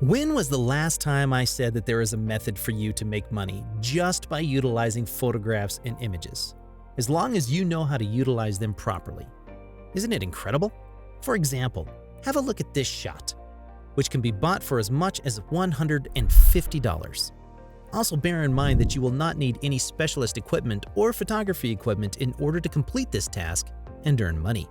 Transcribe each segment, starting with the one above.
When was the last time I said that there is a method for you to make money just by utilizing photographs and images, as long as you know how to utilize them properly? Isn't it incredible? For example, have a look at this shot, which can be bought for as much as $150. Also bear in mind that you will not need any specialist equipment or photography equipment in order to complete this task and earn money.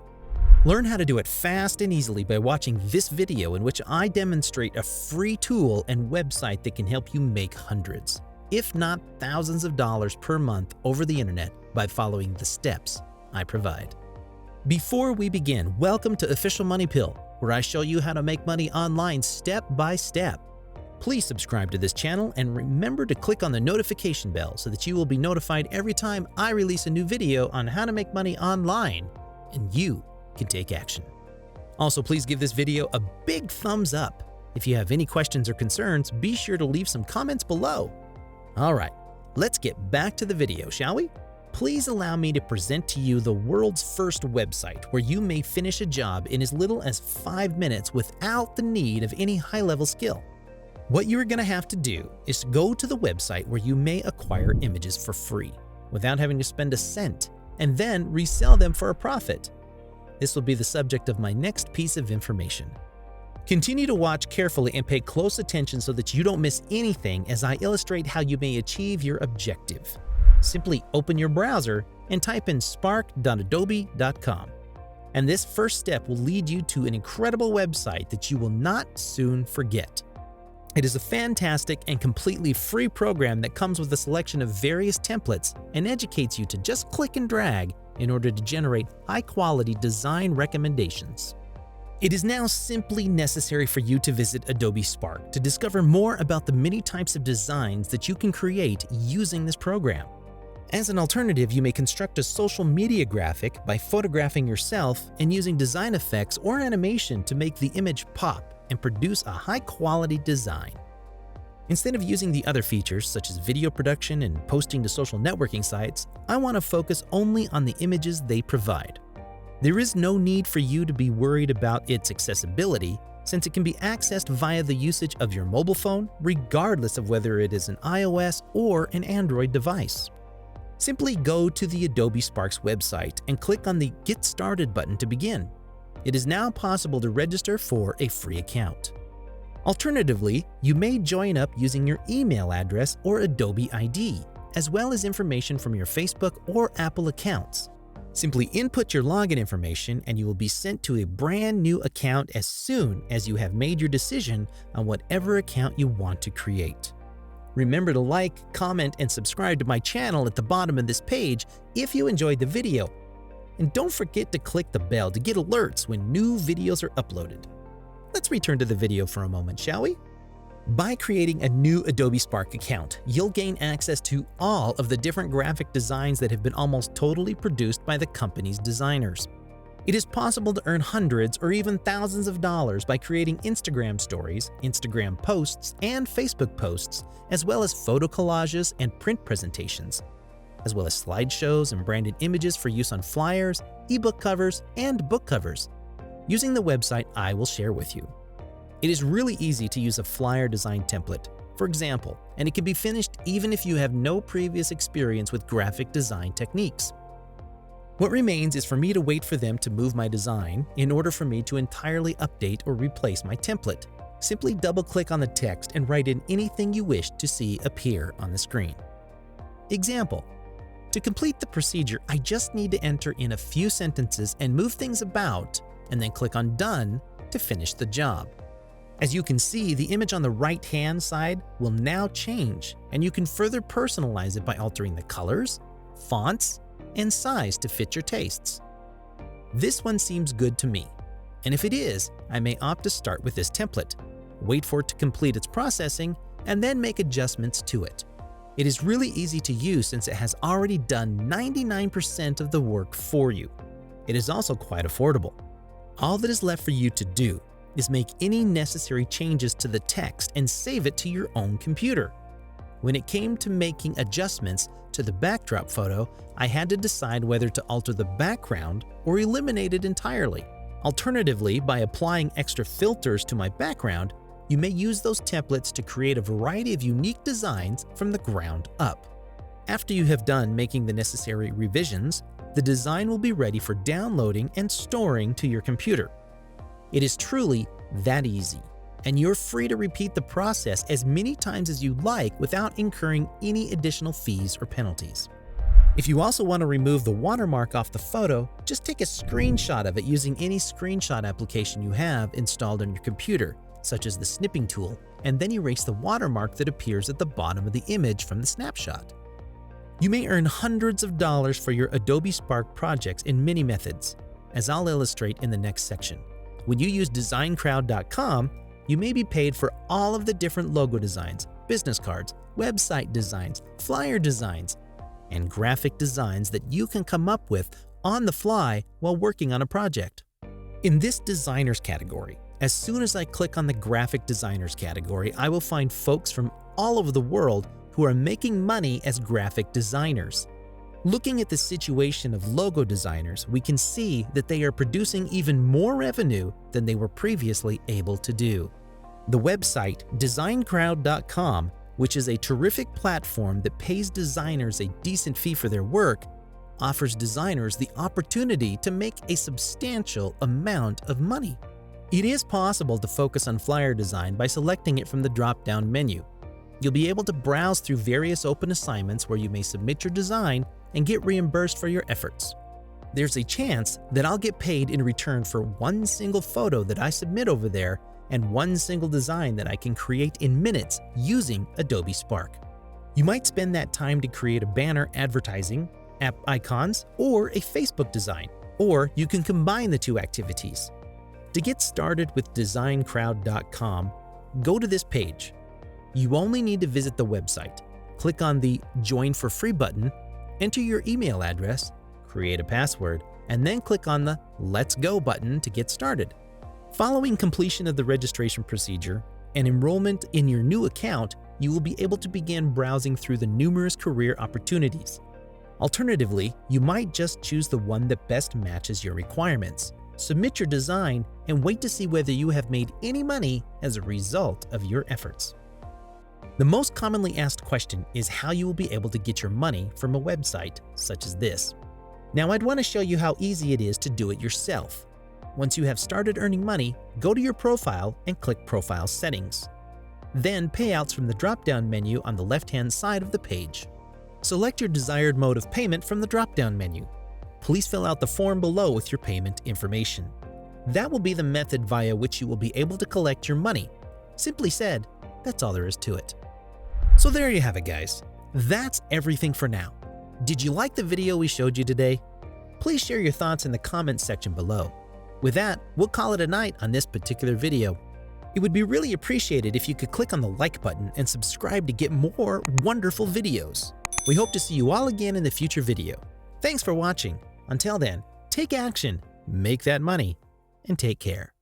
Learn how to do it fast and easily by watching this video in which I demonstrate a free tool and website that can help you make hundreds, if not thousands of dollars per month over the internet by following the steps I provide. Before we begin, welcome to Official Money Pill, where I show you how to make money online step by step. Please subscribe to this channel and remember to click on the notification bell so that you will be notified every time I release a new video on how to make money online and you can take action. Also, please give this video a big thumbs up. If you have any questions or concerns, be sure to leave some comments below. All right, let's get back to the video, shall we? Please allow me to present to you the world's first website where you may finish a job in as little as 5 minutes without the need of any high-level skill. What you're going to have to do is to go to the website where you may acquire images for free without having to spend a cent and then resell them for a profit. This will be the subject of my next piece of information. Continue to watch carefully and pay close attention so that you don't miss anything as I illustrate how you may achieve your objective. Simply open your browser and type in spark.adobe.com. And this first step will lead you to an incredible website that you will not soon forget. It is a fantastic and completely free program that comes with a selection of various templates and educates you to just click and drag in order to generate high-quality design recommendations. It is now simply necessary for you to visit Adobe Spark to discover more about the many types of designs that you can create using this program. As an alternative, you may construct a social media graphic by photographing yourself and using design effects or animation to make the image pop and produce a high-quality design. Instead of using the other features such as video production and posting to social networking sites, I want to focus only on the images they provide. There is no need for you to be worried about its accessibility since it can be accessed via the usage of your mobile phone regardless of whether it is an iOS or an Android device. Simply go to the Adobe Spark's website and click on the Get Started button to begin. It is now possible to register for a free account. Alternatively, you may join up using your email address or Adobe ID, as well as information from your Facebook or Apple accounts. Simply input your login information and you will be sent to a brand new account as soon as you have made your decision on whatever account you want to create. Remember to like, comment, and subscribe to my channel at the bottom of this page if you enjoyed the video. And don't forget to click the bell to get alerts when new videos are uploaded. Let's return to the video for a moment, shall we? By creating a new Adobe Spark account, you'll gain access to all of the different graphic designs that have been almost totally produced by the company's designers. It is possible to earn hundreds or even thousands of dollars by creating Instagram stories, Instagram posts, and Facebook posts, as well as photo collages and print presentations, as well as slideshows and branded images for use on flyers, ebook covers, and book covers, using the website I will share with you. It is really easy to use a flyer design template, for example, and it can be finished even if you have no previous experience with graphic design techniques. What remains is for me to wait for them to move my design in order for me to entirely update or replace my template. Simply double-click on the text and write in anything you wish to see appear on the screen. Example: to complete the procedure, I just need to enter in a few sentences and move things about, and then click on Done to finish the job. As you can see, the image on the right-hand side will now change, and you can further personalize it by altering the colors, fonts, and size to fit your tastes. This one seems good to me, and if it is, I may opt to start with this template, wait for it to complete its processing, and then make adjustments to it. It is really easy to use since it has already done 99% of the work for you. It is also quite affordable. All that is left for you to do is make any necessary changes to the text and save it to your own computer. When it came to making adjustments to the backdrop photo, I had to decide whether to alter the background or eliminate it entirely. Alternatively, by applying extra filters to my background, You may use those templates to create a variety of unique designs from the ground up. After you have done making the necessary revisions, the design will be ready for downloading and storing to your computer. It is truly that easy, and you're free to repeat the process as many times as you like without incurring any additional fees or penalties. If you also want to remove the watermark off the photo, just take a screenshot of it using any screenshot application you have installed on your computer, such as the snipping tool, and then erase the watermark that appears at the bottom of the image from the snapshot. You may earn hundreds of dollars for your Adobe Spark projects in many methods, as I'll illustrate in the next section. When you use designcrowd.com, you may be paid for all of the different logo designs, business cards, website designs, flyer designs, and graphic designs that you can come up with on the fly while working on a project. In this designers category, as soon as I click on the graphic designers category, I will find folks from all over the world who are making money as graphic designers. Looking at the situation of logo designers, we can see that they are producing even more revenue than they were previously able to do. The website designcrowd.com, which is a terrific platform that pays designers a decent fee for their work, offers designers the opportunity to make a substantial amount of money. It is possible to focus on flyer design by selecting it from the drop-down menu. You'll be able to browse through various open assignments where you may submit your design and get reimbursed for your efforts. There's a chance that I'll get paid in return for one single photo that I submit over there and one single design that I can create in minutes using Adobe Spark. You might spend that time to create a banner advertising, app icons, or a Facebook design, or you can combine the two activities. To get started with designcrowd.com, go to this page. You only need to visit the website, click on the Join for Free button, enter your email address, create a password, and then click on the Let's Go button to get started. Following completion of the registration procedure and enrollment in your new account, you will be able to begin browsing through the numerous career opportunities. Alternatively, you might just choose the one that best matches your requirements, submit your design, and wait to see whether you have made any money as a result of your efforts. The most commonly asked question is how you will be able to get your money from a website such as this. Now, I'd want to show you how easy it is to do it yourself. Once you have started earning money, go to your profile and click Profile Settings. Then Payouts from the drop-down menu on the left-hand side of the page. Select your desired mode of payment from the drop-down menu. Please fill out the form below with your payment information. That will be the method via which you will be able to collect your money. Simply said, that's all there is to it. So there you have it, guys. That's everything for now. Did you like the video we showed you today? Please share your thoughts in the comments section below. With that, we'll call it a night on this particular video. It would be really appreciated if you could click on the like button and subscribe to get more wonderful videos. We hope to see you all again in the future video. Thanks for watching. Until then, take action, make that money, and take care.